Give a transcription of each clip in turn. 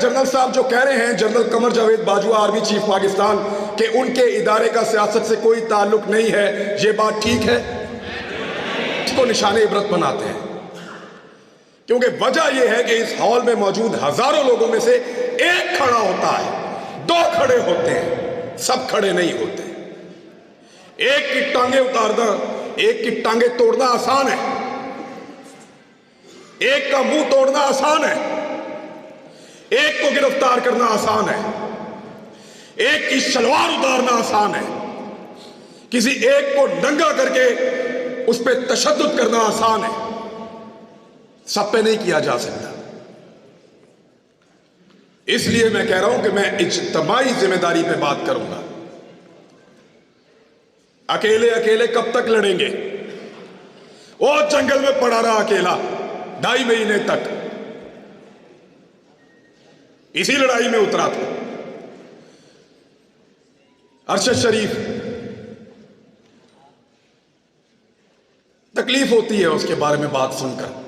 General साहब जो कह रहे हैं, general Qamar Javed Bajwa army chief Pakistan, के उनके इदारे का सियासत से कोई ताल्लुक नहीं है, ये बात ठीक है? इसको निशाने इबरत बनाते हैं, क्योंकि वजह यह है कि इस हॉल में मौजूद हजारों लोगों में से एक खड़ा होता है, दो खड़े होते हैं, सब खड़े नहीं होते। एक की टांगे उतारना, एक की टांगे तोड़ना आसान है, एक का मुंह तोड़ना आसान है, एक को गिरफ्तार करना आसान है, एक की शलवार उतारना आसान है, किसी एक को नंगा करके उस पर तशद्दुद करना आसान है, सब पे नहीं किया जा सकता। इसलिए मैं कह रहा हूं कि मैं इज्तिमाई जिम्मेदारी पे बात करूंगा। अकेले अकेले कब तक लड़ेंगे? वो जंगल में पड़ा रहा अकेला 2.5 महीने तक, इसी लड़ाई में उतरा था। अरशद शरीफ, तकलीफ होती है उसके बारे में बात सुनकर।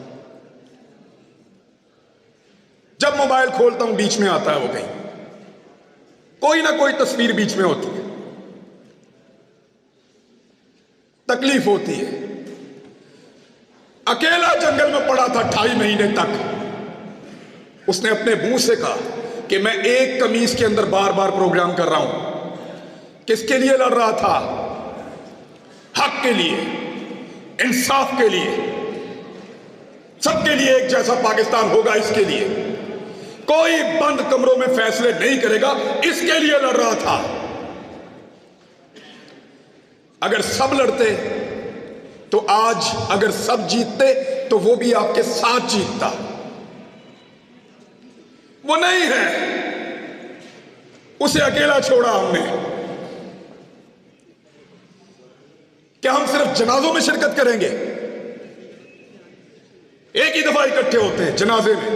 जब मोबाइल खोलता हूं बीच में आता है वो, कहीं कोई ना कोई तस्वीर बीच में होती है, तकलीफ होती है। अकेला जंगल में पड़ा था 2.5 महीने तक। उसने अपने मुंह से कहा कि मैं एक कमीज के अंदर बार बार प्रोग्राम कर रहा हूं। किसके लिए लड़ रहा था? हक के लिए, इंसाफ के लिए, सबके लिए एक जैसा पाकिस्तान होगा, इसके लिए। कोई बंद कमरों में फैसले नहीं करेगा, इसके लिए लड़ रहा था। अगर सब लड़ते तो आज, अगर सब जीतते तो वो भी आपके साथ जीतता। वो नहीं है, उसे अकेला छोड़ा हमने। क्या हम सिर्फ जनाजों में शिरकत करेंगे? एक ही दफा इकट्ठे होते हैं जनाजे में,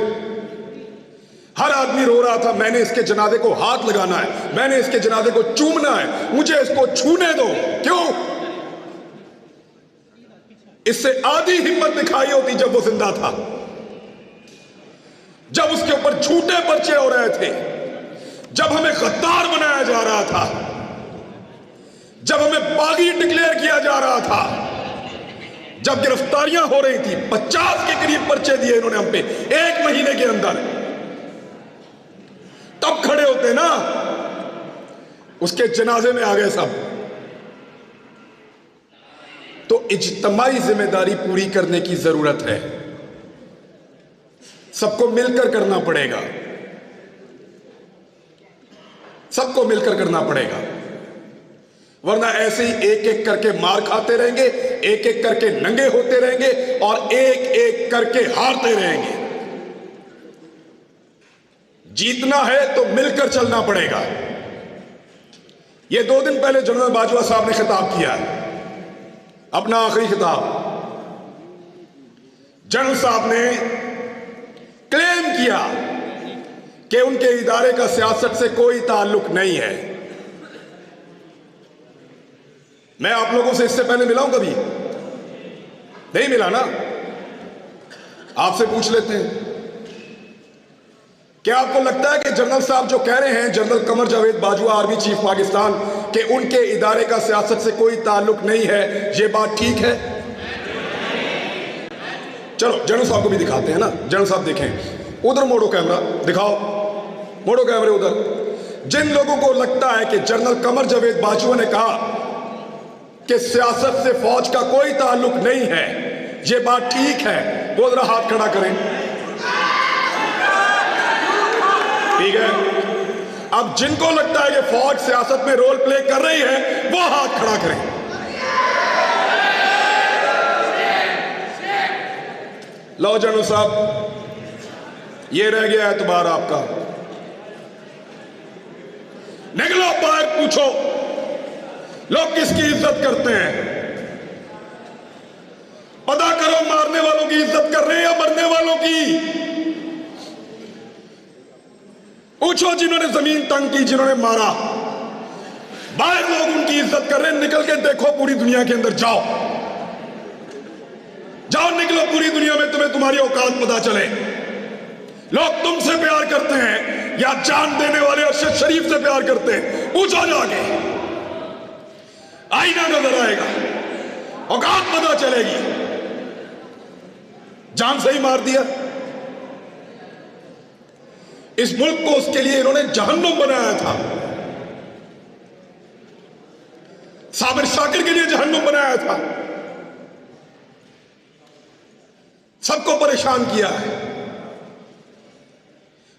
हर आदमी रो रहा था, मैंने इसके जनाजे को हाथ लगाना है, मैंने इसके जनाजे को चूमना है, मुझे इसको छूने दो। क्यों? इससे आधी हिम्मत दिखाई होती जब वो जिंदा था, जब उसके ऊपर झूठे पर्चे हो रहे थे, जब हमें गद्दार बनाया जा रहा था, जब हमें बागी डिक्लेयर किया जा रहा था, जब गिरफ्तारियां हो रही थी। 50 के करीब पर्चे दिए इन्होंने हम पे 1 महीने के अंदर। तब खड़े होते ना, उसके जनाजे में आ गए सब। तो इज्तिमाई जिम्मेदारी पूरी करने की जरूरत है, सबको मिलकर करना पड़ेगा, सबको मिलकर करना पड़ेगा, वरना ऐसे ही एक एक करके मार खाते रहेंगे, एक एक करके नंगे होते रहेंगे और एक एक करके हारते रहेंगे। जीतना है तो मिलकर चलना पड़ेगा। यह 2 दिन पहले जनरल बाजवा साहब ने खिताब किया है, अपना आखिरी खिताब। जनरल साहब ने क्लेम किया कि उनके इदारे का सियासत से कोई ताल्लुक नहीं है। मैं आप लोगों से इससे पहले मिला हूं कभी? नहीं मिला ना? आपसे पूछ लेते हैं, क्या आपको लगता है कि जनरल साहब जो कह रहे हैं, general Qamar Javed Bajwa army chief Pakistan, के उनके इदारे का सियासत से कोई ताल्लुक नहीं है, ये बात ठीक है? चलो जनरल साहब को भी दिखाते हैं ना। जनरल साहब देखें, उधर मोड़ो कैमरा, दिखाओ, मोड़ो कैमरे उधर। जिन लोगों को लगता है कि जनरल कमर जावेद बाजवा ने कहा कि सियासत से फौज का कोई ताल्लुक नहीं है, ये बात ठीक है, वो जरा हाथ खड़ा करें। ठीक है, अब जिनको लगता है कि फौज सियासत में रोल प्ले कर रही है, वो हाथ खड़ा करें। लो जनरल साहब, ये रह गया एतबार आपका। निकलो बाहर, पूछो लोग किसकी इज्जत करते हैं, पता करो मारने वालों की इज्जत कर रहे हैं या मरने वालों की। पूछो जिन्होंने जमीन तंग की, जिन्होंने मारा, बाहर लोग उनकी इज्जत कर रहे हैं। निकल के देखो पूरी दुनिया के अंदर, जाओ जाओ, निकलो पूरी दुनिया में, तुम्हें तुम्हारी औकात पता चले। लोग तुमसे प्यार करते हैं, या जान देने वाले अरशद शरीफ से प्यार करते हैं, पूछो जाके, आईना नजर आएगा, औकात पता चलेगी। जान से ही मार दिया। इस मुल्क को उसके लिए इन्होंने जहन्नुम बनाया था, साबिर शाकिर के लिए जहन्नुम बनाया था, सबको परेशान किया है,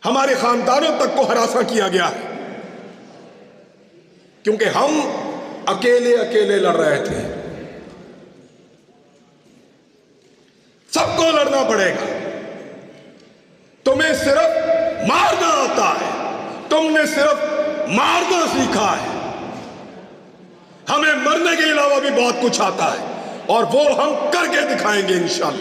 हमारे खानदानों तक को हरासा किया गया है, क्योंकि हम अकेले अकेले लड़ रहे थे। सबको लड़ना पड़ेगा। तुम्हें सिर्फ मारना आता है, तुमने सिर्फ मारना सीखा है, हमें मरने के अलावा भी बहुत कुछ आता है, और वो हम करके दिखाएंगे इंशाअल्लाह।